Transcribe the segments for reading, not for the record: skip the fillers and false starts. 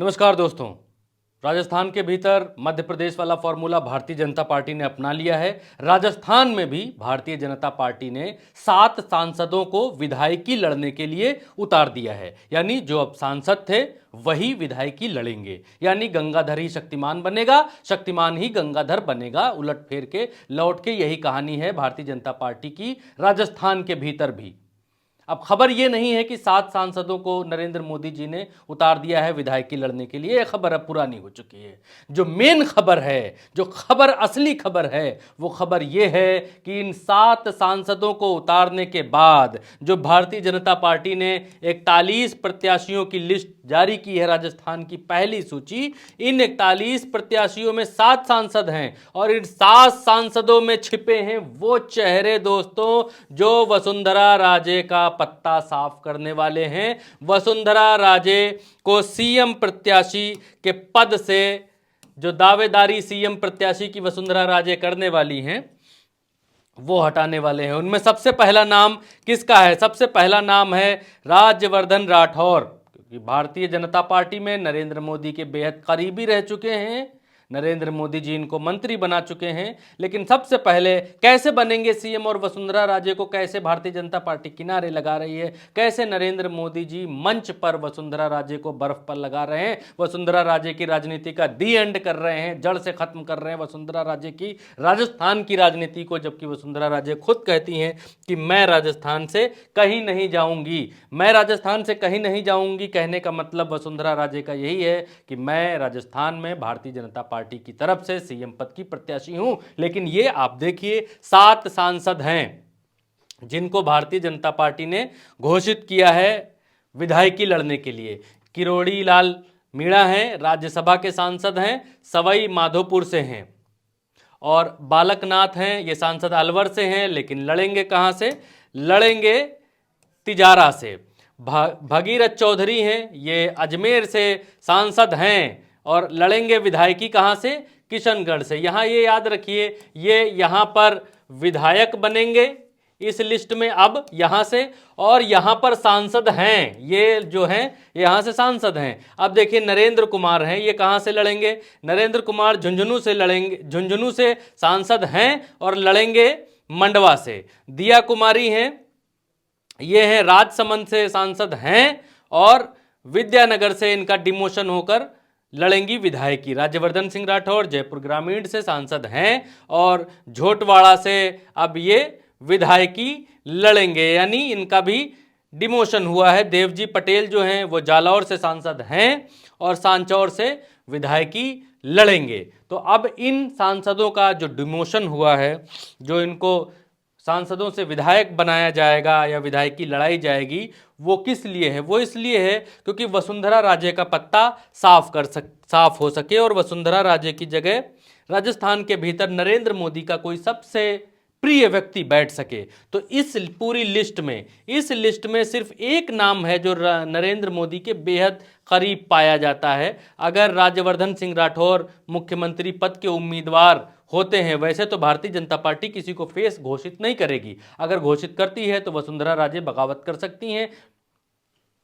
नमस्कार दोस्तों। राजस्थान के भीतर मध्य प्रदेश वाला फॉर्मूला भारतीय जनता पार्टी ने अपना लिया है। राजस्थान में भी भारतीय जनता पार्टी ने 7 सांसदों को विधायकी लड़ने के लिए उतार दिया है। यानी जो अब सांसद थे वही विधायकी लड़ेंगे। यानी गंगाधर ही शक्तिमान बनेगा, शक्तिमान ही गंगाधर बनेगा। उलट फेर के लौट के यही कहानी है भारतीय जनता पार्टी की राजस्थान के भीतर भी। अब खबर यह नहीं है कि 7 सांसदों को नरेंद्र मोदी जी ने उतार दिया है विधायकी लड़ने के लिए। यह खबर अब पुरानी हो चुकी है। जो मेन खबर है, जो खबर असली खबर है, वो खबर यह है कि इन 7 सांसदों को उतारने के बाद जो भारतीय जनता पार्टी ने 41 प्रत्याशियों की लिस्ट जारी की है, राजस्थान की पहली सूची, इन 41 प्रत्याशियों में 7 सांसद हैं और इन 7 सांसदों में छिपे हैं वो चेहरे दोस्तों जो वसुंधरा राजे का पत्ता साफ करने वाले हैं। वसुंधरा राजे को सीएम प्रत्याशी के पद से, जो दावेदारी सीएम प्रत्याशी की वसुंधरा राजे करने वाली हैं, वो हटाने वाले हैं। उनमें सबसे पहला नाम किसका है? सबसे पहला नाम है राज्यवर्धन राठौर, क्योंकि भारतीय जनता पार्टी में नरेंद्र मोदी के बेहद करीबी रह चुके हैं। नरेंद्र मोदी जी इनको मंत्री बना चुके हैं। लेकिन सबसे पहले कैसे बनेंगे सीएम और वसुंधरा राजे को कैसे भारतीय जनता पार्टी किनारे लगा रही है, कैसे नरेंद्र मोदी जी मंच पर वसुंधरा राजे को बर्फ पर लगा रहे हैं, वसुंधरा राजे की राजनीति का दी एंड कर रहे हैं, जड़ से खत्म कर रहे हैं वसुंधरा राजे की राजस्थान की राजनीति को। जबकि वसुंधरा राजे खुद कहती हैं कि मैं राजस्थान से कहीं नहीं जाऊंगी। मैं राजस्थान से कहीं नहीं जाऊंगी कहने का मतलब वसुंधरा राजे का यही है कि मैं राजस्थान में भारतीय जनता पार्टी की तरफ से सीएम पद की प्रत्याशी हूं। लेकिन ये आप देखिए 7 सांसद हैं जिनको भारतीय जनता पार्टी ने घोषित किया है विधायकी लड़ने के लिए। किरोड़ी लाल मीणा हैं, राज्यसभा के सांसद हैं, सवाई माधोपुर से हैं। और बालकनाथ हैं, ये सांसद अलवर से हैं, लेकिन लड़ेंगे कहां से? लड़ेंगे तिजारा से। भगीरथ चौधरी हैं, ये अजमेर से सांसद हैं और लड़ेंगे विधायकी कहां से? किशनगढ़ से। यहां ये याद रखिए, ये यहां पर विधायक बनेंगे इस लिस्ट में अब यहां से, और यहां पर सांसद हैं, ये जो हैं यहां से सांसद हैं। अब देखिए नरेंद्र कुमार हैं, ये कहां से लड़ेंगे? नरेंद्र कुमार झुंझुनू से लड़ेंगे, झुंझुनू से सांसद हैं और लड़ेंगे मंडवा से। दिया कुमारी हैं, ये हैं राजसमंद से सांसद हैं और विद्यानगर से इनका डिमोशन होकर लड़ेंगी विधायकी। राज्यवर्धन सिंह राठौर जयपुर ग्रामीण से सांसद हैं और झोटवाड़ा से अब ये विधायकी लड़ेंगे, यानी इनका भी डिमोशन हुआ है। देवजी पटेल जो हैं वो जालौर से सांसद हैं और सांचौर से विधायकी लड़ेंगे। तो अब इन सांसदों का जो डिमोशन हुआ है, जो इनको सांसदों से विधायक बनाया जाएगा या विधायकी लड़ाई जाएगी, वो किस लिए है? वो इसलिए है क्योंकि वसुंधरा राजे का पत्ता साफ हो सके और वसुंधरा राजे की जगह राजस्थान के भीतर नरेंद्र मोदी का कोई सबसे प्रिय व्यक्ति बैठ सके। तो इस पूरी लिस्ट में, इस लिस्ट में सिर्फ एक नाम है जो नरेंद्र मोदी के बेहद करीब पाया जाता है। अगर राज्यवर्धन सिंह राठौर मुख्यमंत्री पद के उम्मीदवार होते हैं, वैसे तो भारतीय जनता पार्टी किसी को फेस घोषित नहीं करेगी। अगर घोषित करती है तो वसुंधरा राजे बगावत कर सकती हैं।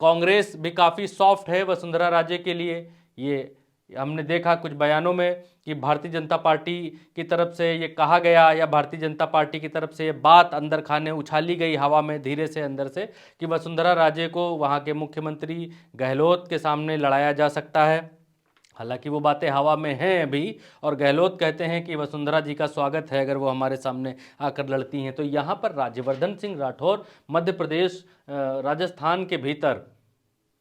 कांग्रेस भी काफ़ी सॉफ्ट है वसुंधरा राजे के लिए। ये हमने देखा कुछ बयानों में कि भारतीय जनता पार्टी की तरफ से ये कहा गया, या भारतीय जनता पार्टी की तरफ से ये बात अंदर खाने उछाली गई हवा में धीरे से अंदर से, कि वसुंधरा राजे को वहाँ के मुख्यमंत्री गहलोत के सामने लड़ाया जा सकता है। हालांकि वो बातें हवा में हैं अभी, और गहलोत कहते हैं कि वसुंधरा जी का स्वागत है अगर वो हमारे सामने आकर लड़ती हैं। तो यहाँ पर राज्यवर्धन सिंह राठौर मध्य प्रदेश राजस्थान के भीतर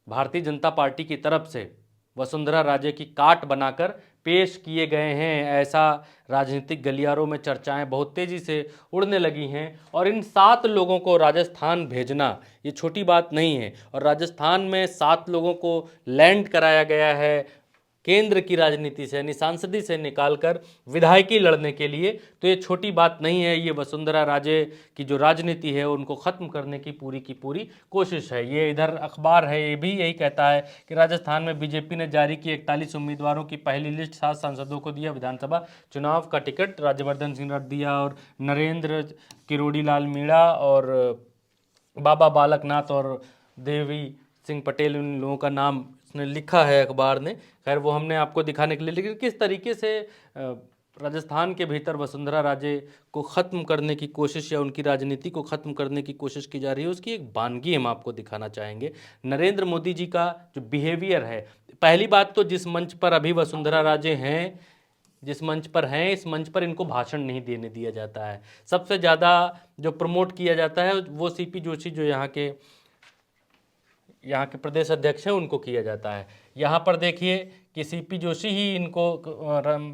भारतीय जनता पार्टी की तरफ से वसुंधरा राजे की काट बनाकर पेश किए गए हैं। ऐसा राजनीतिक गलियारों में चर्चाएं बहुत तेज़ी से उड़ने लगी हैं। और इन 7 लोगों को राजस्थान भेजना ये छोटी बात नहीं है। और राजस्थान में 7 लोगों को लैंड कराया गया है केंद्र की राजनीति से, यानी सांसदी से निकालकर विधायकी लड़ने के लिए। तो ये छोटी बात नहीं है। ये वसुंधरा राजे की जो राजनीति है उनको ख़त्म करने की पूरी कोशिश है। ये इधर अखबार है, ये भी यही कहता है कि राजस्थान में बीजेपी ने जारी की 41 उम्मीदवारों की पहली लिस्ट, 7 सांसदों को दिया विधानसभा चुनाव का टिकट। राज्यवर्धन सिंह राठौर दिया और नरेंद्र, किरोड़ी लाल मीणा और बाबा बालकनाथ और देवी सिंह पटेल, उन लोगों का नाम उसने लिखा है अखबार ने, खैर वो हमने आपको दिखाने के लिए, लेकिन किस तरीके से राजस्थान के भीतर वसुंधरा राजे को ख़त्म करने की कोशिश या उनकी राजनीति को ख़त्म करने की कोशिश की जा रही है, उसकी एक वानगी हम आपको दिखाना चाहेंगे। नरेंद्र मोदी जी का जो बिहेवियर है, पहली बात तो जिस मंच पर अभी वसुंधरा राजे हैं, जिस मंच पर हैं, इस मंच पर इनको भाषण नहीं देने दिया जाता है। सबसे ज़्यादा जो प्रमोट किया जाता है वो सीपी जोशी, जो यहाँ के प्रदेश अध्यक्ष हैं, उनको किया जाता है। यहाँ पर देखिए कि सीपी जोशी ही इनको,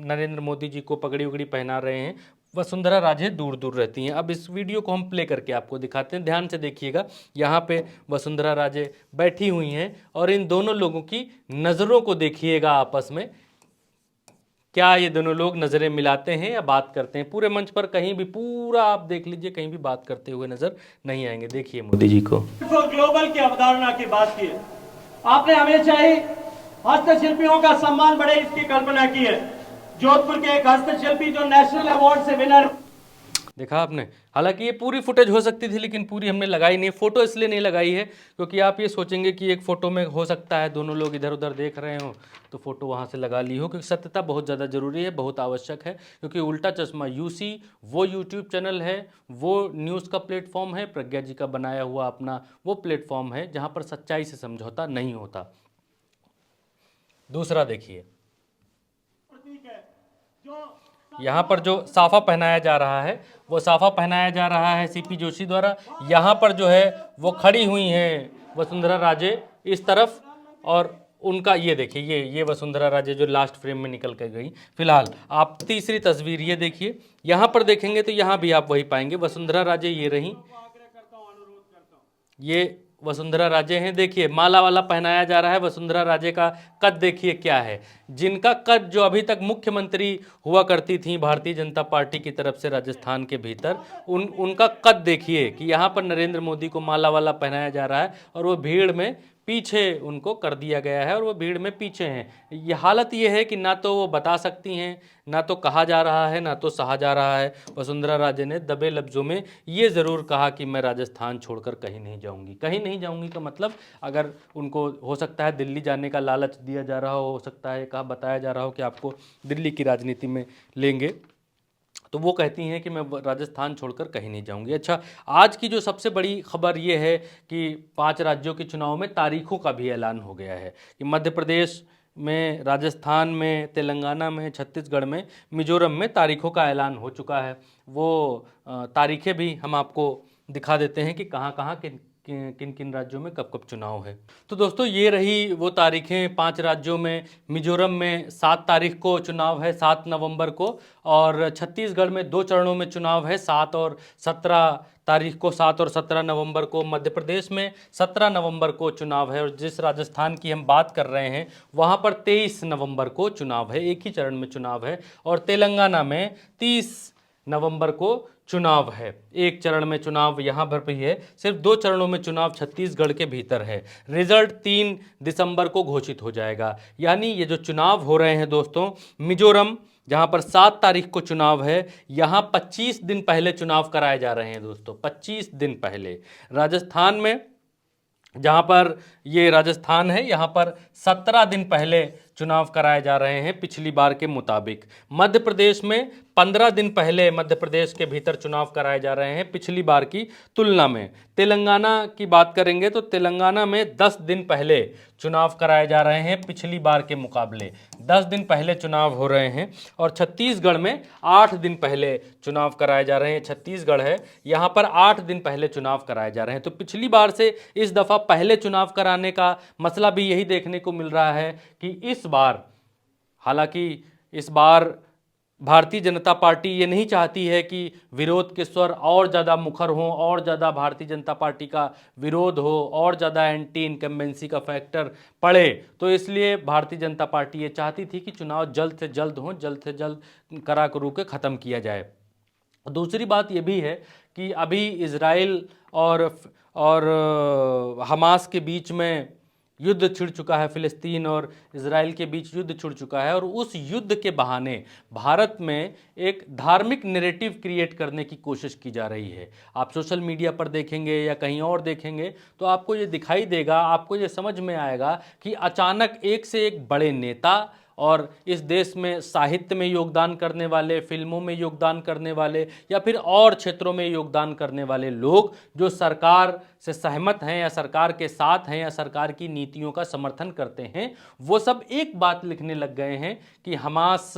नरेंद्र मोदी जी को पगड़ी उगड़ी पहना रहे हैं, वसुंधरा राजे दूर दूर रहती हैं। अब इस वीडियो को हम प्ले करके आपको दिखाते हैं, ध्यान से देखिएगा। यहाँ पे वसुंधरा राजे बैठी हुई हैं और इन दोनों लोगों की नज़रों को देखिएगा आपस में, क्या ये दोनों लोग नज़रें मिलाते हैं या बात करते हैं। पूरे मंच पर कहीं भी, पूरा आप देख लीजिए, कहीं भी बात करते हुए नजर नहीं आएंगे। देखिए मोदी जी को। ग्लोबल की अवधारणा की बात की है, आपने हमेशा ही हस्तशिल्पियों का सम्मान बढ़े इसकी कल्पना की है। जोधपुर के एक हस्तशिल्पी जो नेशनल अवार्ड से विनर, देखा आपने, हालांकि ये पूरी फुटेज हो सकती थी लेकिन पूरी हमने लगाई नहीं। फोटो इसलिए नहीं लगाई है क्योंकि आप ये सोचेंगे कि एक फ़ोटो में हो सकता है दोनों लोग इधर उधर देख रहे हो तो फ़ोटो वहाँ से लगा ली हो, क्योंकि सत्यता बहुत ज़्यादा ज़रूरी है, बहुत आवश्यक है। क्योंकि उल्टा चश्मा यूसी वो यूट्यूब चैनल है, वो न्यूज़ का प्लेटफॉर्म है, प्रज्ञा जी का बनाया हुआ अपना वो प्लेटफॉर्म है जहाँ पर सच्चाई से समझौता नहीं होता। दूसरा देखिए, यहाँ पर जो साफा पहनाया जा रहा है वो साफा पहनाया जा रहा है सीपी जोशी द्वारा। यहाँ पर जो है वो खड़ी हुई हैं वसुंधरा राजे इस तरफ, और उनका ये देखिए, ये वसुंधरा राजे जो लास्ट फ्रेम में निकल कर गई। फिलहाल आप तीसरी तस्वीर ये देखिए, यहाँ पर देखेंगे तो यहाँ भी आप वही पाएंगे, वसुंधरा राजे ये रही, ये वसुंधरा राजे हैं। देखिए माला वाला पहनाया जा रहा है, वसुंधरा राजे का कद देखिए क्या है, जिनका कद, जो अभी तक मुख्यमंत्री हुआ करती थी भारतीय जनता पार्टी की तरफ से राजस्थान के भीतर, उनका कद देखिए कि यहाँ पर नरेंद्र मोदी को माला वाला पहनाया जा रहा है और वो भीड़ में पीछे उनको कर दिया गया है और वो भीड़ में पीछे हैं। ये हालत ये है कि ना तो वो बता सकती हैं, ना तो कहा जा रहा है, ना तो सहा जा रहा है। वसुंधरा राजे ने दबे लफ्ज़ों में ये ज़रूर कहा कि मैं राजस्थान छोड़कर कहीं नहीं जाऊंगी। कहीं नहीं जाऊंगी का मतलब, अगर उनको हो सकता है दिल्ली जाने का लालच दिया जा रहा हो सकता है कहा बताया जा रहा हो कि आपको दिल्ली की राजनीति में लेंगे, तो वो कहती हैं कि मैं राजस्थान छोड़कर कहीं नहीं जाऊंगी। अच्छा, आज की जो सबसे बड़ी खबर ये है कि 5 राज्यों के चुनाव में तारीखों का भी ऐलान हो गया है कि मध्य प्रदेश में, राजस्थान में, तेलंगाना में, छत्तीसगढ़ में, मिजोरम में तारीखों का ऐलान हो चुका है। वो तारीखें भी हम आपको दिखा देते हैं कि कहाँ कहाँ किन किन राज्यों में कब कब चुनाव है। तो दोस्तों ये रही वो तारीखें 5 राज्यों में। मिजोरम में 7 तारीख को चुनाव है, 7 नवंबर को, और छत्तीसगढ़ में 2 चरणों में चुनाव है, 7 और 17 तारीख को, 7 और 17 नवंबर को। मध्य प्रदेश में 17 नवंबर को चुनाव है, और जिस राजस्थान की हम बात कर रहे हैं वहाँ पर 23 नवंबर को चुनाव है, एक ही चरण में चुनाव है। और तेलंगाना में 30 नवंबर को चुनाव है, एक चरण में चुनाव यहाँ पर भी है। सिर्फ 2 चरणों में चुनाव छत्तीसगढ़ के भीतर है। रिजल्ट 3 दिसंबर को घोषित हो जाएगा। यानी ये जो चुनाव हो रहे हैं दोस्तों, मिजोरम जहाँ पर 7 तारीख को चुनाव है, यहाँ 25 दिन पहले चुनाव कराए जा रहे हैं दोस्तों, 25 दिन पहले। राजस्थान में, जहाँ पर ये राजस्थान है, यहाँ पर 17 दिन पहले चुनाव कराए जा रहे हैं पिछली बार के मुताबिक। मध्य प्रदेश में 15 दिन पहले मध्य प्रदेश के भीतर चुनाव कराए जा रहे हैं पिछली बार की तुलना में। तेलंगाना की बात करेंगे तो तेलंगाना में 10 दिन पहले चुनाव कराए जा रहे हैं पिछली बार के मुकाबले, 10 दिन पहले चुनाव हो रहे हैं। और छत्तीसगढ़ में 8 दिन पहले चुनाव कराए जा रहे हैं। छत्तीसगढ़ है, यहाँ पर 8 दिन पहले चुनाव कराए जा रहे हैं। तो पिछली बार से इस दफ़ा पहले चुनाव कराने का मसला भी यही देखने को मिल रहा है कि इस बार, हालांकि इस बार भारतीय जनता पार्टी ये नहीं चाहती है कि विरोध के स्वर और ज़्यादा मुखर हों, और ज़्यादा भारतीय जनता पार्टी का विरोध हो, और ज़्यादा एंटी इनकम्बेंसी का फैक्टर पड़े। तो इसलिए भारतीय जनता पार्टी ये चाहती थी कि चुनाव जल्द से जल्द हों, जल्द से जल्द करा करू के ख़त्म किया जाए। दूसरी बात ये भी है कि अभी इजराइल और हमास के बीच में युद्ध छिड़ चुका है, फिलिस्तीन और इजराइल के बीच युद्ध छिड़ चुका है और उस युद्ध के बहाने भारत में एक धार्मिक नैरेटिव क्रिएट करने की कोशिश की जा रही है। आप सोशल मीडिया पर देखेंगे या कहीं और देखेंगे तो आपको ये दिखाई देगा, आपको ये समझ में आएगा कि अचानक एक से एक बड़े नेता और इस देश में साहित्य में योगदान करने वाले, फिल्मों में योगदान करने वाले या फिर और क्षेत्रों में योगदान करने वाले लोग जो सरकार से सहमत हैं या सरकार के साथ हैं या सरकार की नीतियों का समर्थन करते हैं, वो सब एक बात लिखने लग गए हैं कि हमास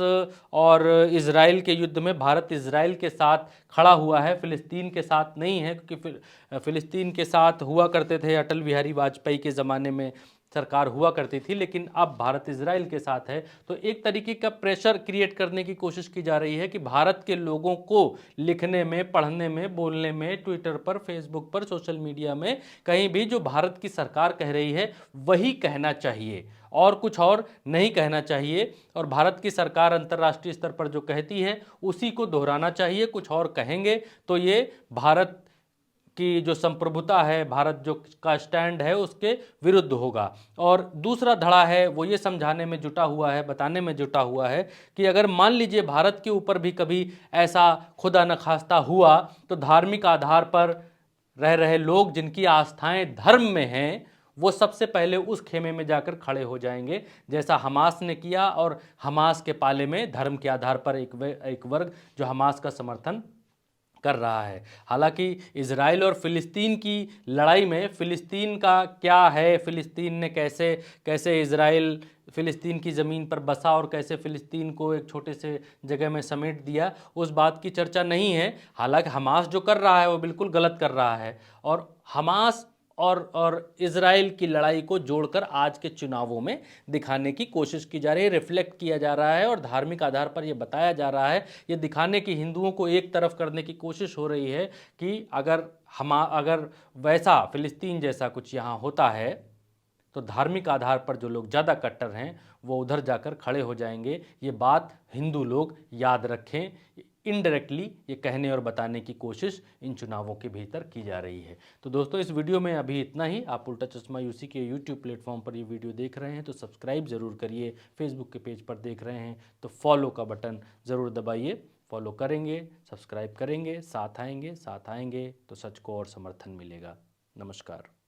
और इजराइल के युद्ध में भारत इजराइल के साथ खड़ा हुआ है, फिलिस्तीन के साथ नहीं है। क्योंकि फिलिस्तीन के साथ हुआ करते थे, अटल बिहारी वाजपेयी के ज़माने में सरकार हुआ करती थी, लेकिन अब भारत इजराइल के साथ है। तो एक तरीके का प्रेशर क्रिएट करने की कोशिश की जा रही है कि भारत के लोगों को लिखने में, पढ़ने में, बोलने में, ट्विटर पर, फेसबुक पर, सोशल मीडिया में कहीं भी जो भारत की सरकार कह रही है वही कहना चाहिए और कुछ और नहीं कहना चाहिए। और भारत की सरकार अंतर्राष्ट्रीय स्तर पर जो कहती है उसी को दोहराना चाहिए। कुछ और कहेंगे तो ये भारत की जो संप्रभुता है, भारत जो का स्टैंड है, उसके विरुद्ध होगा। और दूसरा धड़ा है वो ये समझाने में जुटा हुआ है, बताने में जुटा हुआ है कि अगर मान लीजिए भारत के ऊपर भी कभी ऐसा खुदा न खास्ता हुआ तो धार्मिक आधार पर रह रहे लोग जिनकी आस्थाएं धर्म में हैं वो सबसे पहले उस खेमे में जाकर खड़े हो जाएंगे, जैसा हमास ने किया। और हमास के पाले में धर्म के आधार पर एक वर्ग जो हमास का समर्थन कर रहा है। हालांकि इजराइल और फिलिस्तीन की लड़ाई में फिलिस्तीन का क्या है, फिलिस्तीन ने कैसे कैसे इजराइल फिलिस्तीन की ज़मीन पर बसा और कैसे फिलिस्तीन को एक छोटे से जगह में समेट दिया, उस बात की चर्चा नहीं है। हालांकि हमास जो कर रहा है वो बिल्कुल गलत कर रहा है और हमास और इजराइल की लड़ाई को जोड़कर आज के चुनावों में दिखाने की कोशिश की जा रही है, रिफ्लेक्ट किया जा रहा है और धार्मिक आधार पर यह बताया जा रहा है, ये दिखाने की हिंदुओं को एक तरफ करने की कोशिश हो रही है कि अगर वैसा फिलिस्तीन जैसा कुछ यहाँ होता है तो धार्मिक आधार पर जो लोग ज़्यादा कट्टर हैं वो उधर जाकर खड़े हो जाएंगे। ये बात हिंदू लोग याद रखें। इनडायरेक्टली ये कहने और बताने की कोशिश इन चुनावों के भीतर की जा रही है। तो दोस्तों इस वीडियो में अभी इतना ही। आप उल्टा चश्मा यूसी के यूट्यूब प्लेटफॉर्म पर ये वीडियो देख रहे हैं तो सब्सक्राइब ज़रूर करिए। फेसबुक के पेज पर देख रहे हैं तो फॉलो का बटन ज़रूर दबाइए। फॉलो करेंगे, सब्सक्राइब करेंगे, साथ आएंगे तो सच को और समर्थन मिलेगा। नमस्कार।